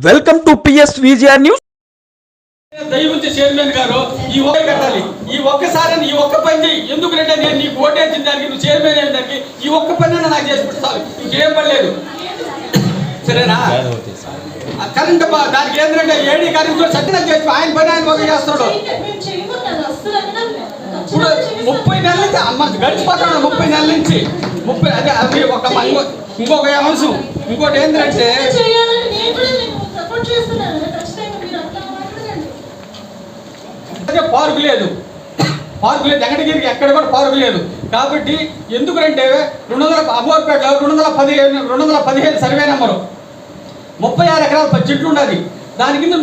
Welcome to PS VGR news. దయవుంచి chairman garu ఈ ఒక్క కట్టాలి, ఈ ఒక్కసారి ఈ ఒక్క పని ఎందుకంటే నేను నీకు ఓటేసిన దానికి నువ్వు చైర్మన్ అయిన దానికి ఈ ఒక్క పని నాకు చేసి పెడతావు, ఇంకేం పని లేదు సరేనా. కరెంట్ దానికి ఏంటంటే ఏడీ కరెంట్ సత్యనం చేసి ఆయన పని ఆయన ఒక చేస్తాడు. ఇప్పుడు 30 నెలల నుంచి అమ్మ గడిచిపోతాడు, 30 నెలల నుంచి 30 అదే అది ఒక ఇంకొక అంశం. ఇంకోటి ఏంటంటే పార్కు లేదు, వెంకటగిరికి ఎక్కడ కూడా పార్కు లేదు. కాబట్టి ఎందుకంటే 200 అమోర్పేటలో 215 సర్వే నెంబరు 36 ఎకరాల చెట్లు ఉన్నది. దాని కింద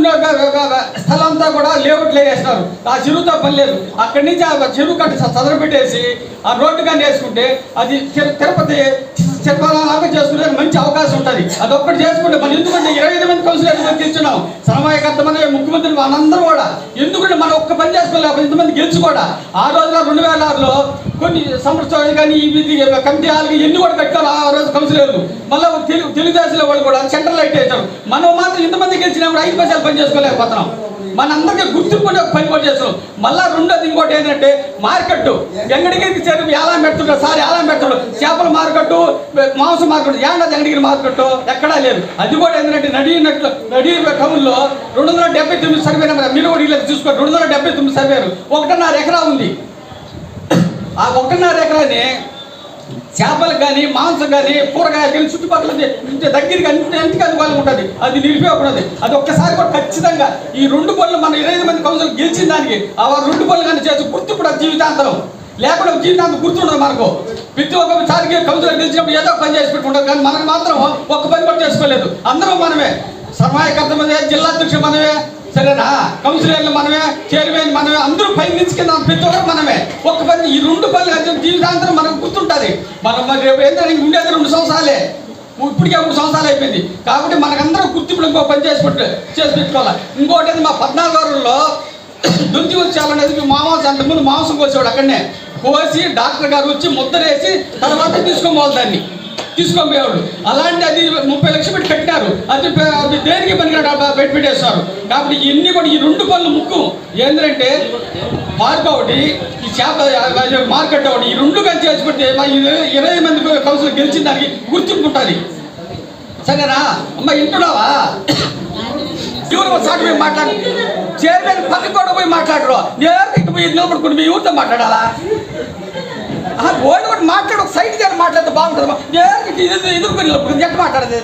స్థలం అంతా కూడా లేఅవుట్లు వేసినారు. ఆ చెరువుతో పని లేదు. అక్కడి నుంచి ఆ చెరువు కట్టి చదర పెట్టేసి ఆ రోడ్డు కానీ వేసుకుంటే అది తిరుపతి చిరపలాగా చేసుకునే మంచి అవకాశం ఉంటుంది. అదొక్కటి చేసుకుంటే మనం ఎందుకంటే 25 మంది కౌన్సిలర్లు గెలిచున్నాం, సమన్వయకర్త మన ముఖ్యమంత్రి మనందరూ కూడా ఎందుకంటే మనం ఒక్క పని చేసుకోలేకపోతే ఇంతమంది గెలిచి కూడా ఆ రోజున 2006లో కొన్ని సంవత్సరాలు కానీ ఈ కమిటీ హాల్కి ఎన్ని కూడా కట్టారు ఆ రోజు కౌన్సిలర్లు. మళ్ళీ తెలుగుదేశంలో వాళ్ళు కూడా సెంట్రల్ లైట్ వేశారు. మనం మాత్రం ఇంతమంది గెలిచినా కూడా 5 పైసలు పని చేసుకోలేకపోతున్నాం. మనందరికీ గుర్తింపునే పని కూడా చేస్తున్నాం. మళ్ళీ రెండోది ఇంకోటి ఏంటంటే మార్కెట్ వెంకటగిరికి చేరు ఎలా పెడుతుంటారు సార్, ఎలా పెడతాడు చేపల మార్కెట్, మాంసం మార్కెట్ ఏంటో వెంకటగిరి మార్కెట్ ఎక్కడా లేదు. అది కూడా ఏంటంటే నడి టౌన్లో 279 సర్వే నెంబర్ మీరు కూడా ఇలా చూసుకోండి. 279 సర్వేలు 1.5 ఎకరా ఉంది. ఆ 1.5 ఎకరాని చేపలకు కానీ మాంసం కానీ కూరగాయలు కానీ చుట్టుపక్కల దగ్గరికి ఎంతకి అందుకోవాలి ఉంటుంది. అది నిలిపేయకూడదు. అది ఒక్కసారి కూడా ఖచ్చితంగా ఈ 2 పనులు మన 25 మంది కౌన్సిల్ గెలిచిన దానికి ఆ 2 పనులు కానీ చేసి గుర్తు కూడా జీవితాంతరం లేకుండా జీవితాంతం గుర్తుండదు మనకు. ప్రతి ఒక్కసారికి కౌన్సిలర్ గెలిచినప్పుడు ఏదో పని చేసి పెట్టుకుంటారు. కానీ మనకు మాత్రం ఒక్క పని కూడా చేసుకోలేదు. అందరూ మనమే, సమన్వయకర్త మనమే, జిల్లా అధ్యక్షుడు మనమే, సరేనా, కౌన్సిలర్లు మనమే, చైర్మన్ మనమే, అందరూ పై నుంచి కింద ప్రతి ఒక్కరు మనమే. ఒక్క పని ఈ 2 పనులు జీవితాంతరం మనకు గుర్తుంటుంది. మనం రేపు ఏంటంటే ఉండేది 2 సంవత్సరాలే, ఇప్పటికే 3 సంవత్సరాలు అయిపోయింది. కాబట్టి మనకందరూ గుర్తింపుడు ఇంకో పని చేసి పెట్టుకోవాలి. ఇంకోటి మా 14 రోజుల్లో దుంతి వచ్చాలనేది అంతకుముందు మాంసం కోసేవాడు. అక్కడనే కోసి డాక్టర్ గారు వచ్చి ముద్దరేసి తర్వాత తీసుకోవాలి తీసుకోపోయేవాడు. అలాంటి అది 30 లక్షలు పెట్టి కట్టినారు. అది దేనికి పనికిరాడు పెట్టేస్తారు. కాబట్టి ఇన్ని కూడా ఈ 2 పనులు ముఖ్యం. ఏంటంటే పార్క్ ఒకటి, ఈ చేప మార్కెట్ ఒకటి, ఈ 2 కలిసి చేసి పెడితే 20 మంది కౌన్సిల్ గెలిచిన దానికి గుర్తింపు ఉంటుంది. సరేనా అమ్మ, ఇంటున్నావా? ఎవరు సాటి పోయి మాట్లాడు, చైర్మన్ పక్కన కూడా పోయి మాట్లాడరు. నేను పోయి నిలబడుకుని మీ ఊరితో మాట్లాడాలా? ఓడి కూడా మాట్లాడు, ఒక సైడ్ గారు మాట్లాడితే బాగుంటుంది. ఎదుర్కొని నిలబడుకుని ఎట్లా మాట్లాడదు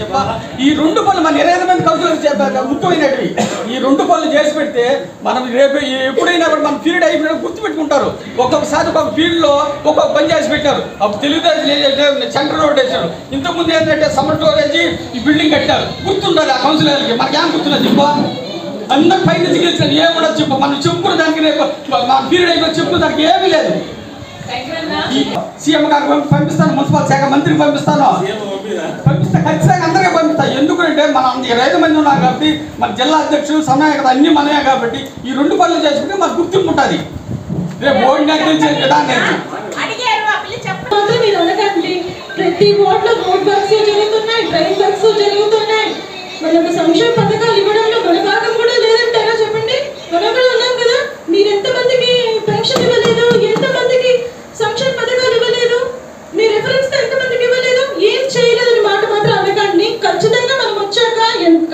చెప్ప. ఈ 2 పనులు మన 25 మంది కౌన్సిలర్ ముఖ్యమైనవి. ఈ 2 పనులు చేసి పెడితే మనం రేపు ఎప్పుడైనా కూడా మన పీరియడ్ అయిపోయినా గుర్తుపెట్టుకుంటారు. ఒక్కొక్కసారి ఒక్కొక్క ఫీల్డ్లో ఒక్కొక్క పని చేసి పెట్టారు. అప్పుడు తెలుగుదేశం సెంట్రల్ రోడ్ వేసారు. ఇంతకుముందు ఏంటంటే సమ్మర్ స్టోరేజ్ ఈ బిల్డింగ్ కట్టారు. గుర్తుండాలి ఆ కౌన్సిలర్కి. మనకి ఏం గుర్తున్నది చెప్ప? అందరు పై నుంచి గెలిచిన ఏముండదు చెప్ప. మనం చెప్పుకున్న దానికి రేపు మా పీరియడ్ అయిపోయి చెప్పుకున్న దానికి ఏమీ లేదు. సీఎం గారికి పంపిస్తాను, మున్సిపల్ శాఖ మంత్రికి పంపిస్తాను, ఖచ్చితంగా అందరికీ పంపిస్తాను. ఎందుకంటే మనం 25 మంది ఉన్నాం కాబట్టి మన జిల్లా అధ్యక్షులు సమన్వయకర్త అన్ని మనమే. కాబట్టి ఈ 2 పనులు చేసుకుంటే మనకు గుర్తింపు ఉంటుంది. రేపు ఓడినా గెలిచే విధానం ప్రతి ఓట్లో రోడ్ వర్క్స్ జరుగుతున్నాయి, డ్రైన్ వర్క్స్ జరుగుతున్నాయి. మనకు సంక్షేమ పథకాలు ఇవ్వడంలో మన భాగం కూడా లేదంటారా చెప్పండి? మనం కూడా ఉన్నాం కదా. మీరు ఎంతమందికి పెన్షన్ ఇవ్వలేదు, ఎంతమందికి సంక్షేమ పథకాలు ఇవ్వలేదు, మీ రెఫరెన్స్ ఎంతమందికి ఇవ్వలేదు, ఏం చేయలేదని మాట మాత్రం అనకండి. ఖచ్చితంగా మనం వచ్చాక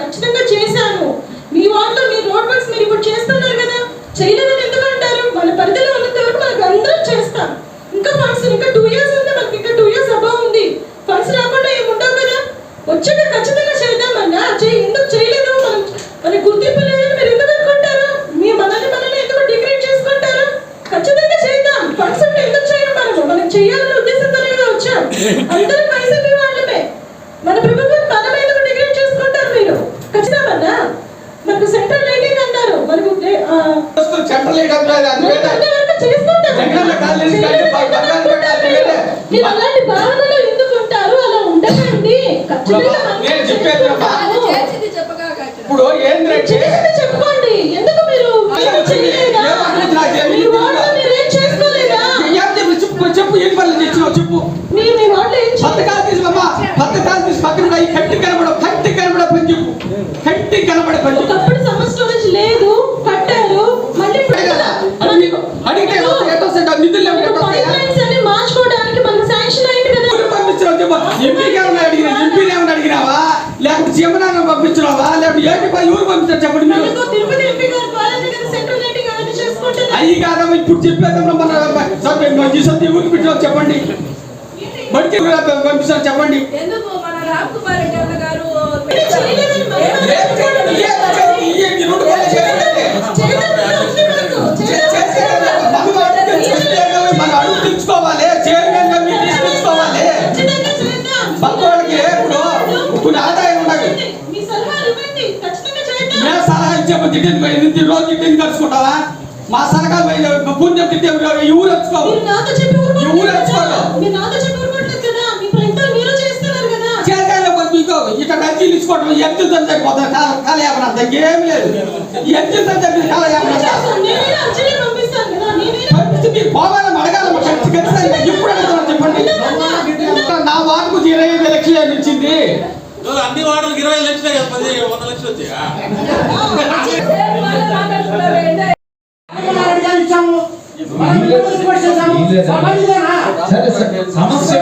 ఖచ్చితంగా చేశాను. మీ వార్డులో మీ రోడ్ వర్క్స్ మీరు ఇప్పుడు చేస్తున్నారు కదా, చేయలేదని ఎందుకు అంటారు? మన పరిధిలో ఉన్నంత వరకు మనకు అందరం చేస్తాం. ఇంకా ఫండ్స్ ఇంకా 2 ఇయర్స్ ఉంది, మనకి ఇంకా 2 ఇయర్స్ అబౌవ్ ఉంది. ఫండ్స్ రాకుండా ఏమి ఉండవు కదా. వచ్చాక ఖచ్చితంగా చేద్దామన్నా ఎందుకు చేయలేదు? మన గుర్తింపు లేదని మీరు ఎందుకు అనుకుంటారు? మీ మనల్ని ఎందుకు డిగ్రేడ్ చేసుకుంటారు? ఖచ్చితంగా చేద్దాం. ఫండ్స్ అంటే ఎందుకు చేయడం? మనం చేయాలనే ఉద్దేశంతోనే వచ్చాం. అందరూ వైసీపీ వాళ్ళమే. మన ప్రభుత్వం మనం ఎందుకు డిగ్రేడ్ చేసుకుంటారు మీరు? ఖచ్చితంగా మనకు సెంట్రల్ లైటింగ్ అన్నారు, మనకు సెంట్రల్ లైట్ అలాంటి భావనలో ఎందుకు ఉంటారు? అలా ఉండకండి. ఇప్పుడు చెప్పుకోండి. ఎందుకు మీరు చెప్పు ఏం పనులు చేసినావు చెప్పు. పథకాలు తీసి పక్కన కట్టి కనబడ పని చెప్పు. పంపించరావా లేకపోతే ఏంటి ఎవరు పంపించారు చెప్పండి మీరు? మనకు తిరుపతి ఎంపీ గారి ద్వారానే కదా సెంట్రల్ లైటింగ్ అవన్నీ చేసుకుంటున్నారు. అయ్యి కాదమ్మా ఇప్పుడు చెప్పేదమ్మా మన జీసీ ఊరికి పెట్టిన చెప్పండి బడికి పంపిస్తారు చెప్పండి. ఎందుకు మన రామ్ కుమార్ రెడ్డి అన్న గారు ఇది చేయలేదని మనం మన అడుగు తెచ్చుకోవాలి చైర్మన్ గా మీరు తీసుకొచ్చుకోవాలి. పక్కవాడికి ఇప్పుడు ఆదాయం ఉండాలి. మీ సలహాలు ఇవ్వండి, ఖచ్చితంగా చేద్దాం. మేము సలహా ఇచ్చాము తిట్టింది రోజు తిట్టింది కలుసుకుంటావా? మా సలహాలు పుణ్యం తిట్టే ఊరు వచ్చుకోవు. మీరు నాతో చెప్పి ఈ ఊరు వచ్చుకోదు. మీరు నాతో చెప్పి ఊరుకోవట్లేదు కదా, మీ ప్రయత్నాలు మీరు చేస్తున్నారు కదా. చేయాలి మీకు ఇక్కడ అర్జీలు తీసుకోవడం ఎంత సరిపోతుంది కాలయాపన ఏం లేదు. ఎంత సరి కాలయాపన నేనైనా అర్జీని పంపిస్తాను కదా, నేనైనా పంపిస్తే మీరు పోవాలని అడగాలమ్మా ఖచ్చితంగా. ఎప్పుడు అడుగుతామని చెప్పండి. నా వార్డుకు 25 లక్షలు ఇచ్చింది. అన్ని వార్డులకు 20 లక్షలే కదా, 100 లక్షలు వచ్చాయా? సమస్య